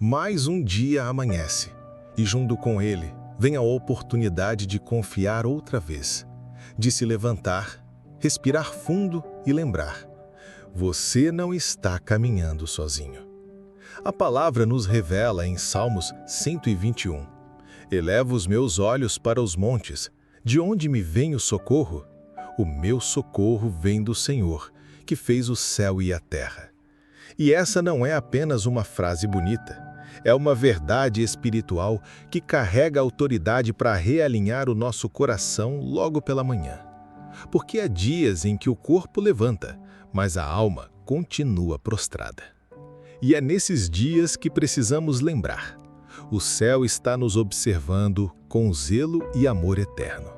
Mais um dia amanhece, e junto com ele vem a oportunidade de confiar outra vez, de se levantar, respirar fundo e lembrar: você não está caminhando sozinho. A palavra nos revela em Salmos 121: eleva os meus olhos para os montes, de onde me vem o socorro? O meu socorro vem do Senhor, que fez o céu e a terra. E essa não é apenas uma frase bonita, é uma verdade espiritual que carrega autoridade para realinhar o nosso coração logo pela manhã. Porque há dias em que o corpo levanta, mas a alma continua prostrada. E é nesses dias que precisamos lembrar: o céu está nos observando com zelo e amor eterno.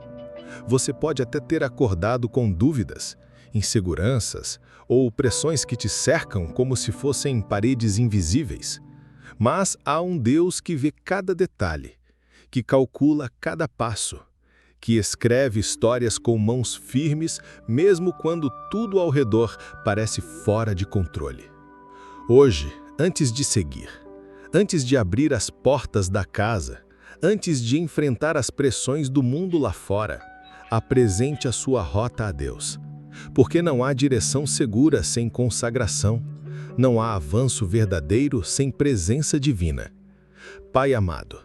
Você pode até ter acordado com dúvidas, inseguranças ou pressões que te cercam como se fossem paredes invisíveis. Mas há um Deus que vê cada detalhe, que calcula cada passo, que escreve histórias com mãos firmes, mesmo quando tudo ao redor parece fora de controle. Hoje, antes de seguir, antes de abrir as portas da casa, antes de enfrentar as pressões do mundo lá fora, apresente a sua rota a Deus. Porque não há direção segura sem consagração. Não há avanço verdadeiro sem presença divina. Pai amado,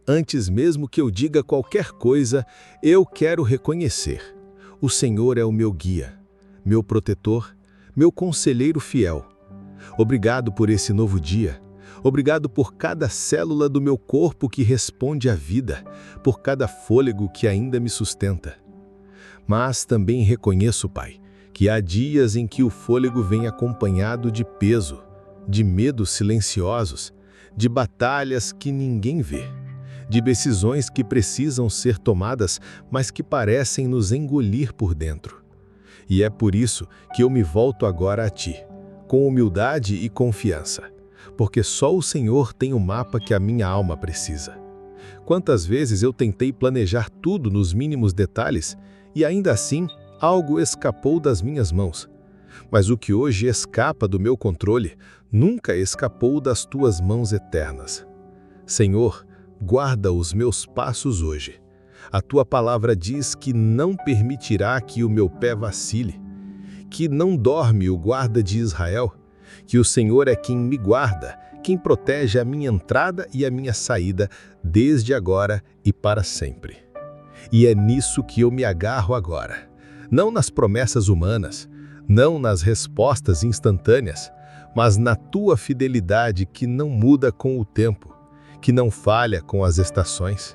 antes mesmo que eu diga qualquer coisa, eu quero reconhecer: o Senhor é o meu guia, meu protetor, meu conselheiro fiel. Obrigado por esse novo dia. Obrigado por cada célula do meu corpo que responde à vida, por cada fôlego que ainda me sustenta. Mas também reconheço, Pai, que há dias em que o fôlego vem acompanhado de peso, de medos silenciosos, de batalhas que ninguém vê, de decisões que precisam ser tomadas, mas que parecem nos engolir por dentro. E é por isso que eu me volto agora a Ti, com humildade e confiança, porque só o Senhor tem o mapa que a minha alma precisa. Quantas vezes eu tentei planejar tudo nos mínimos detalhes e ainda assim algo escapou das minhas mãos. Mas o que hoje escapa do meu controle nunca escapou das Tuas mãos eternas. Senhor, guarda os meus passos hoje. A Tua palavra diz que não permitirá que o meu pé vacile, que não dorme o guarda de Israel, que o Senhor é quem me guarda, quem protege a minha entrada e a minha saída desde agora e para sempre. E é nisso que eu me agarro agora. Não nas promessas humanas, não nas respostas instantâneas, mas na Tua fidelidade que não muda com o tempo, que não falha com as estações.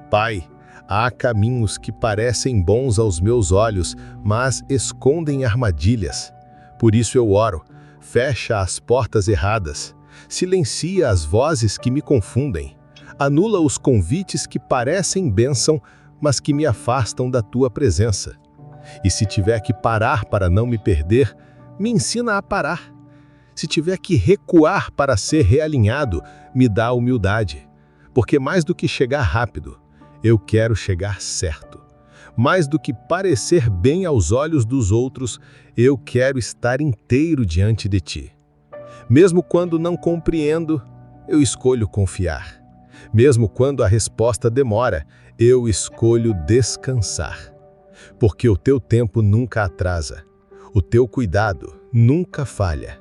Pai, há caminhos que parecem bons aos meus olhos, mas escondem armadilhas. Por isso eu oro: fecha as portas erradas, silencia as vozes que me confundem, anula os convites que parecem bênção, mas que me afastam da Tua presença. E se tiver que parar para não me perder, me ensina a parar. Se tiver que recuar para ser realinhado, me dá humildade. Porque mais do que chegar rápido, eu quero chegar certo. Mais do que parecer bem aos olhos dos outros, eu quero estar inteiro diante de Ti. Mesmo quando não compreendo, eu escolho confiar. Mesmo quando a resposta demora, eu escolho descansar. Porque o Teu tempo nunca atrasa, o Teu cuidado nunca falha,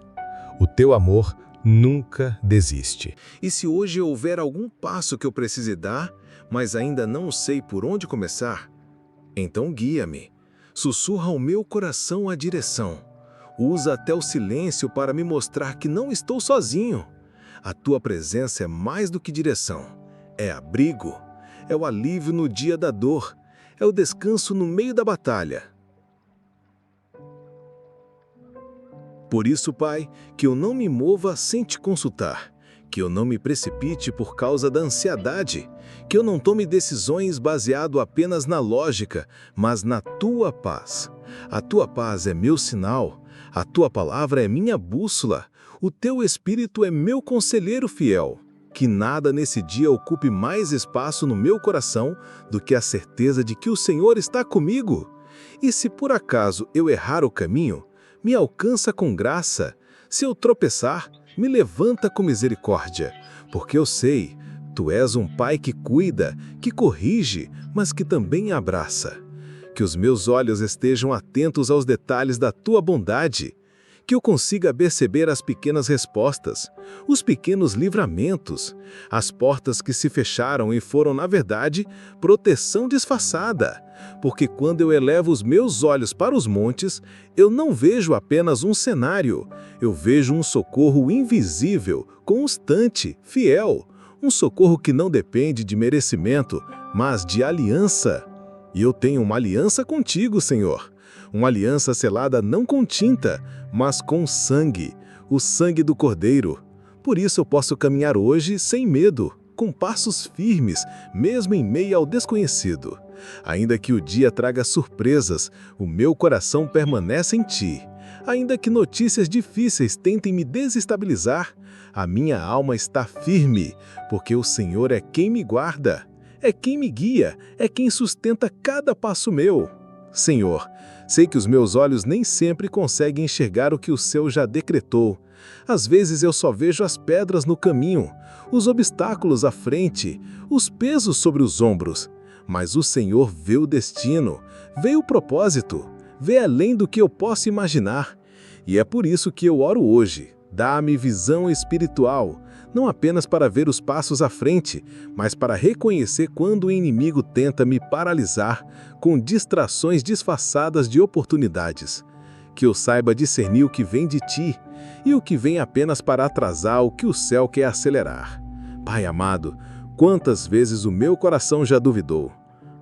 o Teu amor nunca desiste. E se hoje houver algum passo que eu precise dar, mas ainda não sei por onde começar, então guia-me, sussurra ao meu coração a direção. Usa até o silêncio para me mostrar que não estou sozinho. A Tua presença é mais do que direção, é abrigo, é o alívio no dia da dor, é o descanso no meio da batalha. Por isso, Pai, que eu não me mova sem Te consultar, que eu não me precipite por causa da ansiedade, que eu não tome decisões baseado apenas na lógica, mas na Tua paz. A Tua paz é meu sinal, a Tua palavra é minha bússola, o Teu Espírito é meu conselheiro fiel. Que nada nesse dia ocupe mais espaço no meu coração do que a certeza de que o Senhor está comigo. E se por acaso eu errar o caminho, me alcança com graça. Se eu tropeçar, me levanta com misericórdia. porque eu sei, Tu és um Pai que cuida, que corrige, mas que também abraça. Que os meus olhos estejam atentos aos detalhes da Tua bondade, que eu consiga perceber as pequenas respostas, os pequenos livramentos, as portas que se fecharam e foram, na verdade, proteção disfarçada. Porque quando eu elevo os meus olhos para os montes, eu não vejo apenas um cenário, eu vejo um socorro invisível, constante, fiel. Um socorro que não depende de merecimento, mas de aliança. E eu tenho uma aliança contigo, Senhor. Uma aliança selada não com tinta, mas com sangue, o sangue do Cordeiro. Por isso eu posso caminhar hoje sem medo, com passos firmes, mesmo em meio ao desconhecido. Ainda que o dia traga surpresas, o meu coração permanece em Ti. Ainda que notícias difíceis tentem me desestabilizar, a minha alma está firme, porque o Senhor é quem me guarda, é quem me guia, é quem sustenta cada passo meu. Senhor, sei que os meus olhos nem sempre conseguem enxergar o que o céu já decretou. Às vezes eu só vejo as pedras no caminho, os obstáculos à frente, os pesos sobre os ombros. Mas o Senhor vê o destino, vê o propósito, vê além do que eu posso imaginar. E é por isso que eu oro hoje. Dá-me visão espiritual, não apenas para ver os passos à frente, mas para reconhecer quando o inimigo tenta me paralisar com distrações disfarçadas de oportunidades. Que eu saiba discernir o que vem de Ti e o que vem apenas para atrasar o que o céu quer acelerar. Pai amado, quantas vezes o meu coração já duvidou?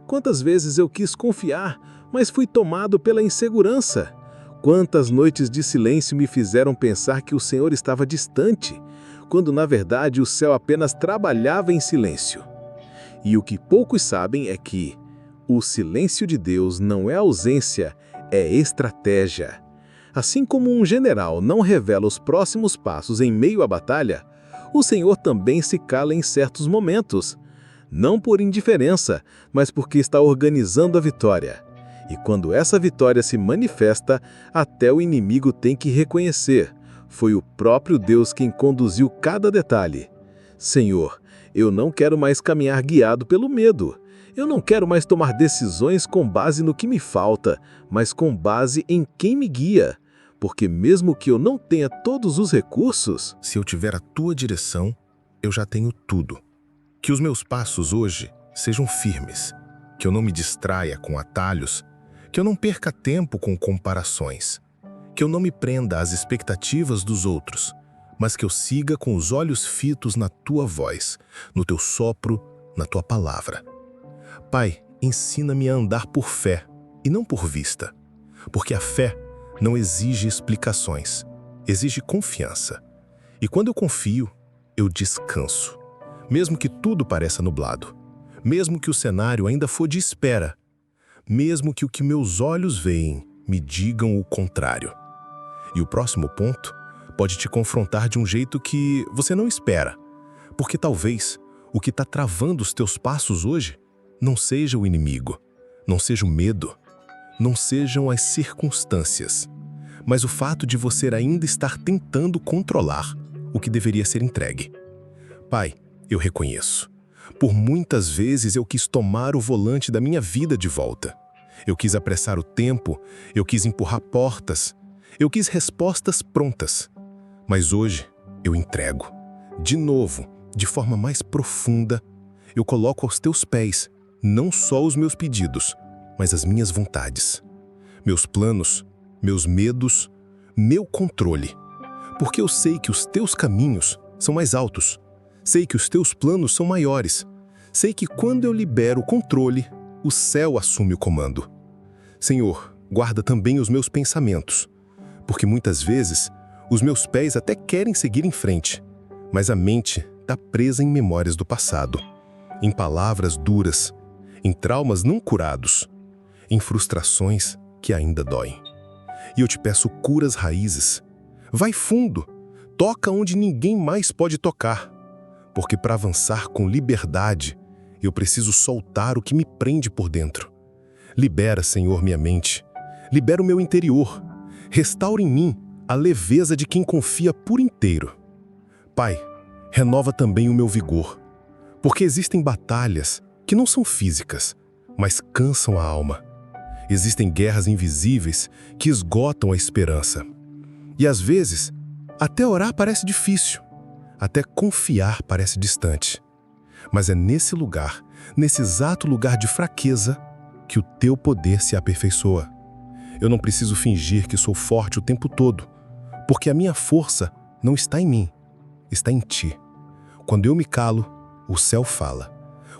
Quantas vezes eu quis confiar, mas fui tomado pela insegurança? Quantas noites de silêncio me fizeram pensar que o Senhor estava distante, quando na verdade o céu apenas trabalhava em silêncio. E o que poucos sabem é que o silêncio de Deus não é ausência, é estratégia. Assim como um general não revela os próximos passos em meio à batalha, o Senhor também se cala em certos momentos, não por indiferença, mas porque está organizando a vitória. E quando essa vitória se manifesta, até o inimigo tem que reconhecer. Foi o próprio Deus quem conduziu cada detalhe. Senhor, eu não quero mais caminhar guiado pelo medo. Eu não quero mais tomar decisões com base no que me falta, mas com base em quem me guia. Porque mesmo que eu não tenha todos os recursos, se eu tiver a Tua direção, eu já tenho tudo. Que os meus passos hoje sejam firmes, que eu não me distraia com atalhos, que eu não perca tempo com comparações, que eu não me prenda às expectativas dos outros, mas que eu siga com os olhos fitos na Tua voz, no Teu sopro, na Tua palavra. Pai, ensina-me a andar por fé e não por vista, porque a fé não exige explicações, exige confiança. E quando eu confio, eu descanso, mesmo que tudo pareça nublado, mesmo que o cenário ainda for de espera, mesmo que o que meus olhos veem me digam o contrário. E o próximo ponto pode te confrontar de um jeito que você não espera, porque talvez o que está travando os teus passos hoje não seja o inimigo, não seja o medo, não sejam as circunstâncias, mas o fato de você ainda estar tentando controlar o que deveria ser entregue. Pai, eu reconheço. Por muitas vezes eu quis tomar o volante da minha vida de volta. Eu quis apressar o tempo, eu quis empurrar portas, eu quis respostas prontas. Mas hoje eu entrego. De novo, de forma mais profunda, eu coloco aos Teus pés não só os meus pedidos, mas as minhas vontades, meus planos, meus medos, meu controle. Porque eu sei que os Teus caminhos são mais altos. Sei que os Teus planos são maiores. Sei que quando eu libero o controle, o céu assume o comando. Senhor, guarda também os meus pensamentos, porque muitas vezes os meus pés até querem seguir em frente, mas a mente está presa em memórias do passado, em palavras duras, em traumas não curados, em frustrações que ainda doem. E eu te peço cura as raízes. Vai fundo, toca onde ninguém mais pode tocar. Porque para avançar com liberdade, eu preciso soltar o que me prende por dentro. Libera, Senhor, minha mente. Libera o meu interior. Restaura em mim a leveza de quem confia por inteiro. Pai, renova também o meu vigor. Porque existem batalhas que não são físicas, mas cansam a alma. Existem guerras invisíveis que esgotam a esperança. E às vezes, até orar parece difícil, até confiar parece distante. Mas é nesse lugar, nesse exato lugar de fraqueza, que o teu poder se aperfeiçoa. Eu não preciso fingir que sou forte o tempo todo, porque a minha força não está em mim, está em ti. Quando eu me calo, o céu fala.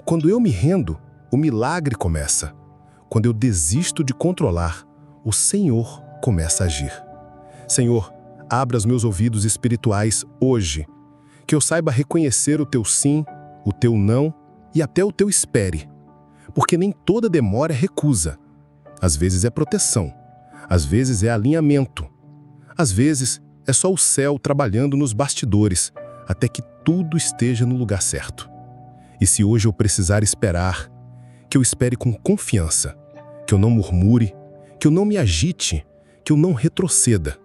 Quando eu me rendo, o milagre começa. Quando eu desisto de controlar, o Senhor começa a agir. Senhor, abra os meus ouvidos espirituais hoje, que eu saiba reconhecer o teu sim, o teu não e até o teu espere. Porque nem toda demora é recusa. Às vezes é proteção, às vezes é alinhamento, às vezes é só o céu trabalhando nos bastidores, até que tudo esteja no lugar certo. E se hoje eu precisar esperar, que eu espere com confiança, que eu não murmure, que eu não me agite, que eu não retroceda,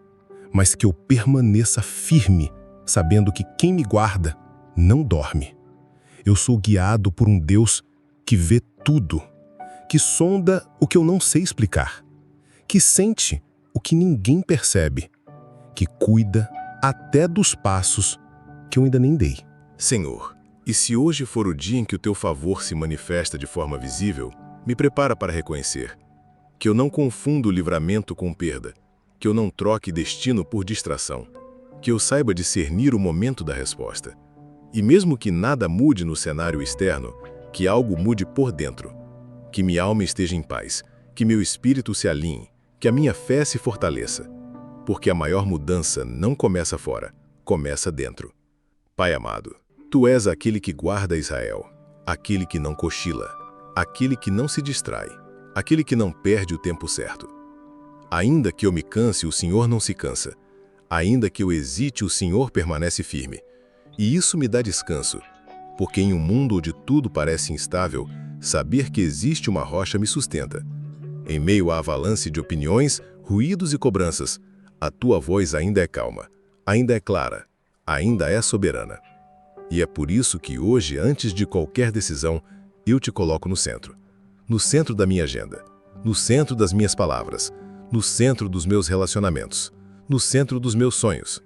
mas que eu permaneça firme, sabendo que quem me guarda não dorme. Eu sou guiado por um Deus que vê tudo, que sonda o que eu não sei explicar, que sente o que ninguém percebe, que cuida até dos passos que eu ainda nem dei. Senhor, e se hoje for o dia em que o teu favor se manifesta de forma visível, me prepara para reconhecer que eu não confundo o livramento com perda, que eu não troque destino por distração, que eu saiba discernir o momento da resposta. E mesmo que nada mude no cenário externo, que algo mude por dentro, que minha alma esteja em paz, que meu espírito se alinhe, que a minha fé se fortaleça, porque a maior mudança não começa fora, começa dentro. Pai amado, Tu és aquele que guarda Israel, aquele que não cochila, aquele que não se distrai, aquele que não perde o tempo certo. Ainda que eu me canse, o Senhor não se cansa. Ainda que eu hesite, o Senhor permanece firme. E isso me dá descanso, porque em um mundo onde tudo parece instável, saber que existe uma rocha me sustenta. Em meio à avalanche de opiniões, ruídos e cobranças, a Tua voz ainda é calma, ainda é clara, ainda é soberana. E é por isso que hoje, antes de qualquer decisão, eu Te coloco no centro da minha agenda, no centro das minhas palavras, no centro dos meus relacionamentos, no centro dos meus sonhos.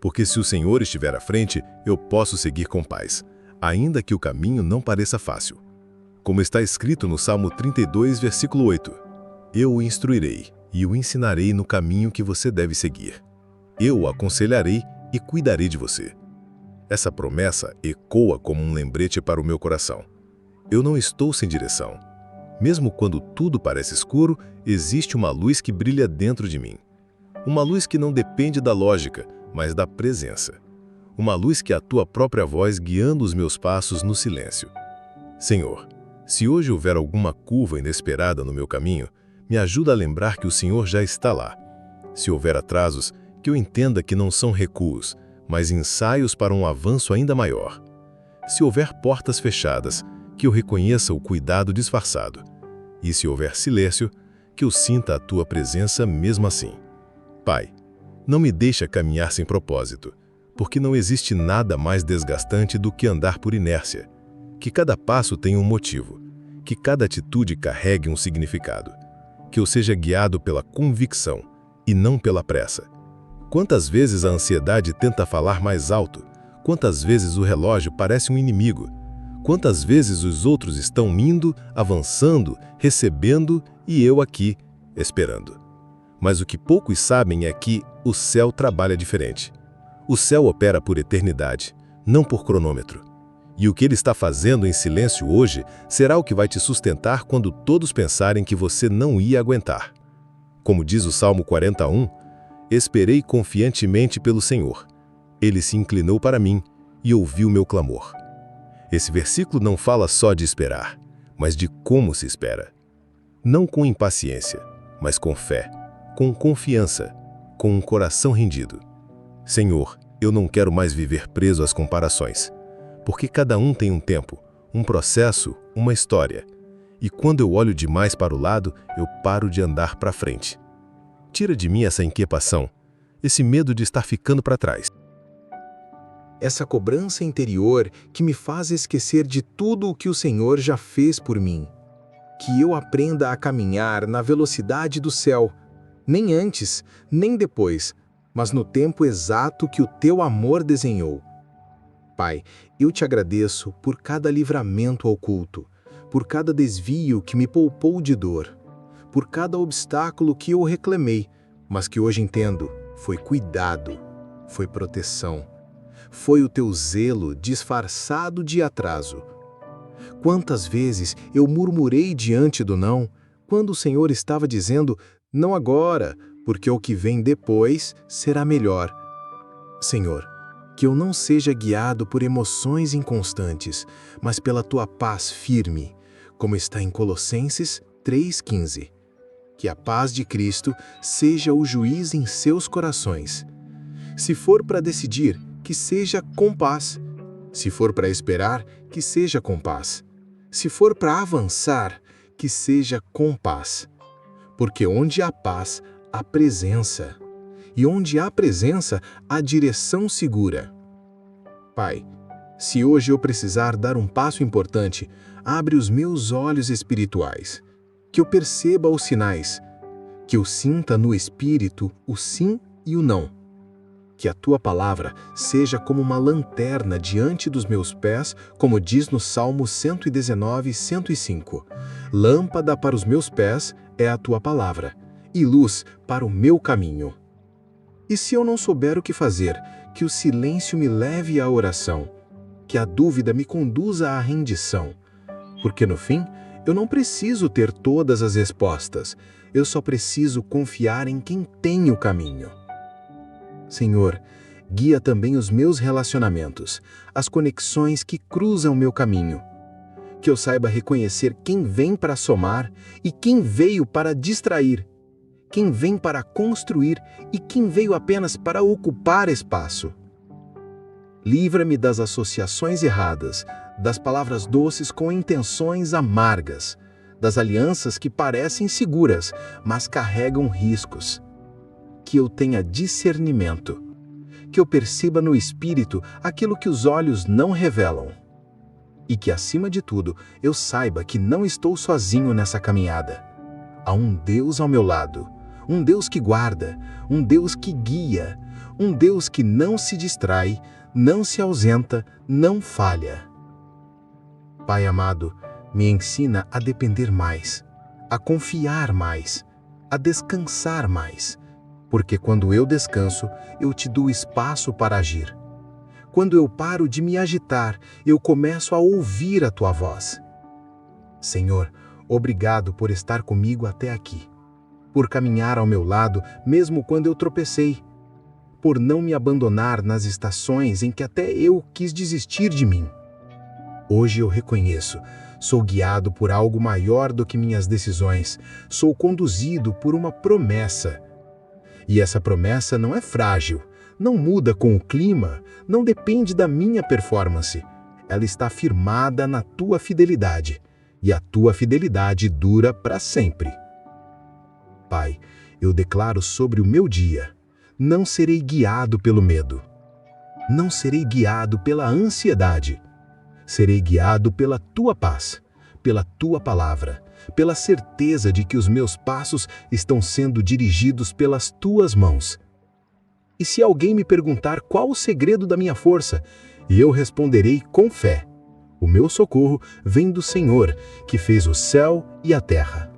Porque se o Senhor estiver à frente, eu posso seguir com paz, ainda que o caminho não pareça fácil. Como está escrito no Salmo 32, versículo 8, eu o instruirei e o ensinarei no caminho que você deve seguir. Eu o aconselharei e cuidarei de você. Essa promessa ecoa como um lembrete para o meu coração. Eu não estou sem direção. Mesmo quando tudo parece escuro, existe uma luz que brilha dentro de mim. Uma luz que não depende da lógica, mas da presença. Uma luz que é a Tua própria voz guiando os meus passos no silêncio. Senhor, se hoje houver alguma curva inesperada no meu caminho, me ajuda a lembrar que o Senhor já está lá. Se houver atrasos, que eu entenda que não são recuos, mas ensaios para um avanço ainda maior. Se houver portas fechadas, que eu reconheça o cuidado disfarçado. E se houver silêncio, que eu sinta a Tua presença mesmo assim. Pai, não me deixa caminhar sem propósito, porque não existe nada mais desgastante do que andar por inércia. Que cada passo tenha um motivo, que cada atitude carregue um significado. Que eu seja guiado pela convicção e não pela pressa. Quantas vezes a ansiedade tenta falar mais alto? Quantas vezes o relógio parece um inimigo? Quantas vezes os outros estão indo, avançando, recebendo e eu aqui, esperando? Mas o que poucos sabem é que o céu trabalha diferente. O céu opera por eternidade, não por cronômetro. E o que Ele está fazendo em silêncio hoje será o que vai te sustentar quando todos pensarem que você não ia aguentar. Como diz o Salmo 41, esperei confiantemente pelo Senhor. Ele se inclinou para mim e ouviu meu clamor. Esse versículo não fala só de esperar, mas de como se espera. Não com impaciência, mas com fé, com confiança, com um coração rendido. Senhor, eu não quero mais viver preso às comparações, porque cada um tem um tempo, um processo, uma história. E quando eu olho demais para o lado, eu paro de andar para frente. Tira de mim essa inquietação, esse medo de estar ficando para trás. essa cobrança interior que me faz esquecer de tudo o que o Senhor já fez por mim. Que eu aprenda a caminhar na velocidade do céu, nem antes, nem depois, mas no tempo exato que o teu amor desenhou. Pai, eu te agradeço por cada livramento oculto, por cada desvio que me poupou de dor, por cada obstáculo que eu reclamei, mas que hoje entendo, foi cuidado, foi proteção, foi o teu zelo disfarçado de atraso. Quantas vezes eu murmurei diante do não, quando o Senhor estava dizendo, não agora, porque o que vem depois será melhor. Senhor, que eu não seja guiado por emoções inconstantes, mas pela tua paz firme, como está em Colossenses 3,15. Que a paz de Cristo seja o juiz em seus corações. Se for para decidir, que seja com paz. Se for para esperar, que seja com paz. Se for para avançar, que seja com paz. Porque onde há paz, há presença. E onde há presença, há direção segura. Pai, se hoje eu precisar dar um passo importante, abre os meus olhos espirituais. Que eu perceba os sinais. Que eu sinta no espírito o sim e o não. Que a tua palavra seja como uma lanterna diante dos meus pés, como diz no Salmo 119, 105. Lâmpada para os meus pés é a tua palavra, e luz para o meu caminho. E se eu não souber o que fazer, que o silêncio me leve à oração, que a dúvida me conduza à rendição. Porque no fim, eu não preciso ter todas as respostas, eu só preciso confiar em quem tem o caminho. Senhor, guia também os meus relacionamentos, as conexões que cruzam meu caminho. Que eu saiba reconhecer quem vem para somar e quem veio para distrair, quem vem para construir e quem veio apenas para ocupar espaço. Livra-me das associações erradas, das palavras doces com intenções amargas, das alianças que parecem seguras, mas carregam riscos. Que eu tenha discernimento, que eu perceba no espírito aquilo que os olhos não revelam. E que, acima de tudo, eu saiba que não estou sozinho nessa caminhada. Há um Deus ao meu lado, um Deus que guarda, um Deus que guia, um Deus que não se distrai, não se ausenta, não falha. Pai amado, me ensina a depender mais, a confiar mais, a descansar mais. Porque quando eu descanso, eu te dou espaço para agir. Quando eu paro de me agitar, eu começo a ouvir a tua voz. Senhor, obrigado por estar comigo até aqui, por caminhar ao meu lado mesmo quando eu tropecei, por não me abandonar nas estações em que até eu quis desistir de mim. Hoje eu reconheço, sou guiado por algo maior do que minhas decisões, sou conduzido por uma promessa. E essa promessa não é frágil, não muda com o clima, não depende da minha performance. Ela está firmada na tua fidelidade, e a tua fidelidade dura para sempre. Pai, eu declaro sobre o meu dia, não serei guiado pelo medo, não serei guiado pela ansiedade, serei guiado pela tua paz, pela tua palavra, pela certeza de que os meus passos estão sendo dirigidos pelas tuas mãos. E se alguém me perguntar qual o segredo da minha força, eu responderei com fé: o meu socorro vem do Senhor, que fez o céu e a terra.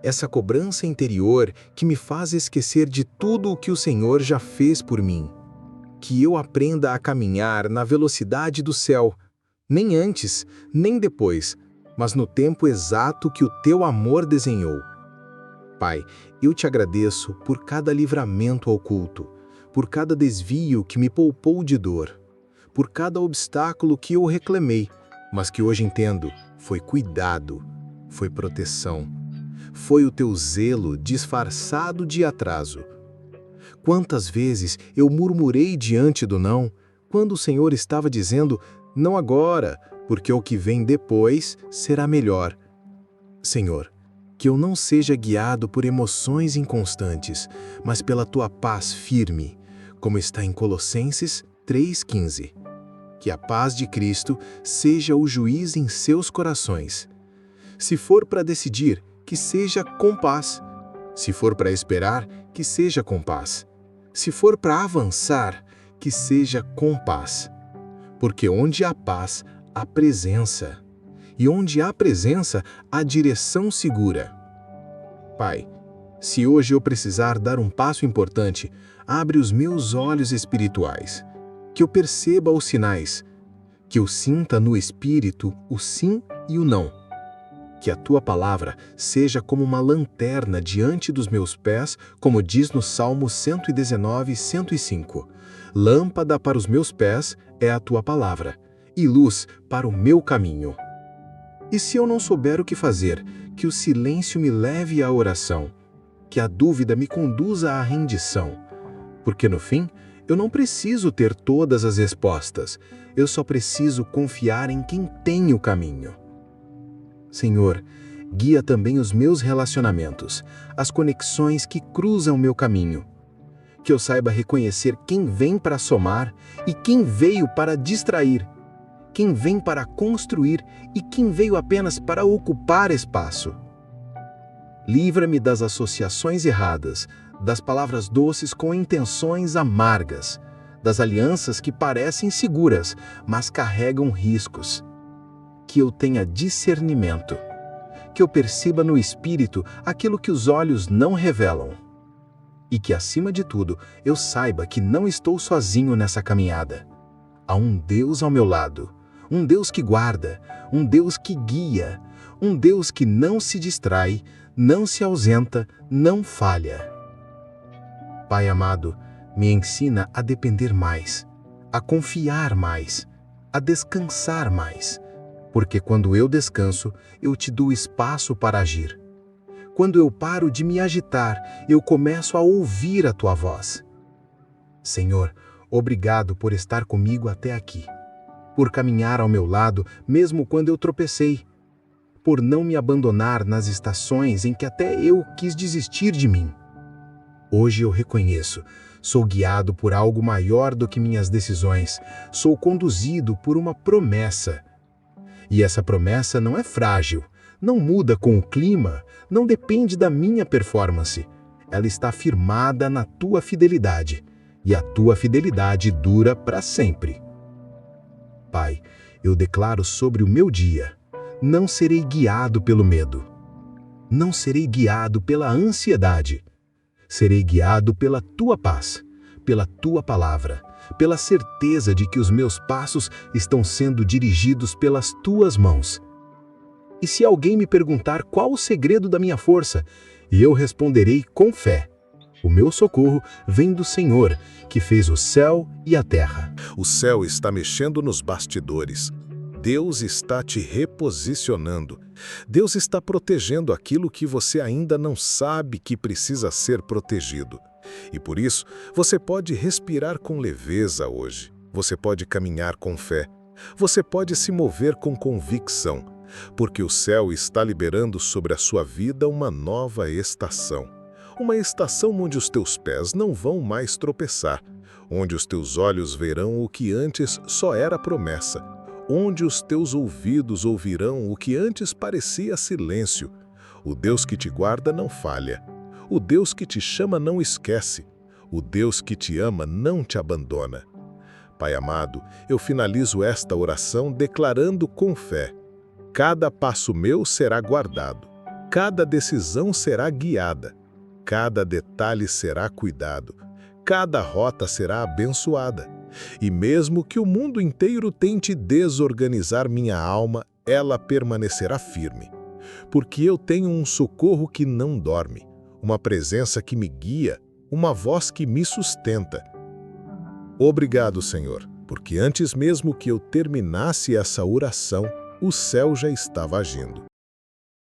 Essa cobrança interior que me faz esquecer de tudo o que o Senhor já fez por mim. Que eu aprenda a caminhar na velocidade do céu, nem antes, nem depois, mas no tempo exato que o teu amor desenhou. Pai, eu te agradeço por cada livramento oculto, por cada desvio que me poupou de dor, por cada obstáculo que eu reclamei, mas que hoje entendo, foi cuidado, foi proteção, foi o teu zelo disfarçado de atraso. Quantas vezes eu murmurei diante do não, quando o Senhor estava dizendo, não agora, porque o que vem depois será melhor. Senhor, que eu não seja guiado por emoções inconstantes, mas pela tua paz firme, como está em Colossenses 3,15. Que a paz de Cristo seja o juiz em seus corações. Se for para decidir, que seja com paz. Se for para esperar, que seja com paz. Se for para avançar, que seja com paz. Porque onde há paz, há presença. E onde há presença, há direção segura. Pai, se hoje eu precisar dar um passo importante, abre os meus olhos espirituais. Que eu perceba os sinais. Que eu sinta no espírito o sim e o não. Que a tua palavra seja como uma lanterna diante dos meus pés, como diz no Salmo 119, 105. Lâmpada para os meus pés é a tua palavra, e luz para o meu caminho. E se eu não souber o que fazer, que o silêncio me leve à oração, que a dúvida me conduza à rendição. Porque no fim, eu não preciso ter todas as respostas, eu só preciso confiar em quem tem o caminho. Senhor, guia também os meus relacionamentos, as conexões que cruzam meu caminho. Que eu saiba reconhecer quem vem para somar e quem veio para distrair, quem vem para construir e quem veio apenas para ocupar espaço. Livra-me das associações erradas, das palavras doces com intenções amargas, das alianças que parecem seguras, mas carregam riscos. Que eu tenha discernimento, que eu perceba no espírito aquilo que os olhos não revelam. E que, acima de tudo, eu saiba que não estou sozinho nessa caminhada. Há um Deus ao meu lado, um Deus que guarda, um Deus que guia, um Deus que não se distrai, não se ausenta, não falha. Pai amado, me ensina a depender mais, a confiar mais, a descansar mais. Porque quando eu descanso, eu te dou espaço para agir. Quando eu paro de me agitar, eu começo a ouvir a tua voz. Senhor, obrigado por estar comigo até aqui, por caminhar ao meu lado mesmo quando eu tropecei, por não me abandonar nas estações em que até eu quis desistir de mim. Hoje eu reconheço, sou guiado por algo maior do que minhas decisões, sou conduzido por uma promessa. E essa promessa não é frágil, não muda com o clima, não depende da minha performance. Ela está firmada na tua fidelidade, e a tua fidelidade dura para sempre. Pai, eu declaro sobre o meu dia, não serei guiado pelo medo, não serei guiado pela ansiedade, serei guiado pela tua paz, pela tua palavra, pela certeza de que os meus passos estão sendo dirigidos pelas tuas mãos. E se alguém me perguntar qual o segredo da minha força, eu responderei com fé: o meu socorro vem do Senhor, que fez o céu e a terra. O céu está mexendo nos bastidores. Deus está te reposicionando. Deus está protegendo aquilo que você ainda não sabe que precisa ser protegido. E por isso, você pode respirar com leveza hoje. Você pode caminhar com fé. Você pode se mover com convicção, porque o céu está liberando sobre a sua vida uma nova estação. Uma estação onde os teus pés não vão mais tropeçar, onde os teus olhos verão o que antes só era promessa, onde os teus ouvidos ouvirão o que antes parecia silêncio. O Deus que te guarda não falha. O Deus que te chama não esquece. O Deus que te ama não te abandona. Pai amado, eu finalizo esta oração declarando com fé: cada passo meu será guardado, cada decisão será guiada, cada detalhe será cuidado, cada rota será abençoada. E mesmo que o mundo inteiro tente desorganizar minha alma, ela permanecerá firme. Porque eu tenho um socorro que não dorme, uma presença que me guia, uma voz que me sustenta. Obrigado, Senhor, porque antes mesmo que eu terminasse essa oração, o céu já estava agindo.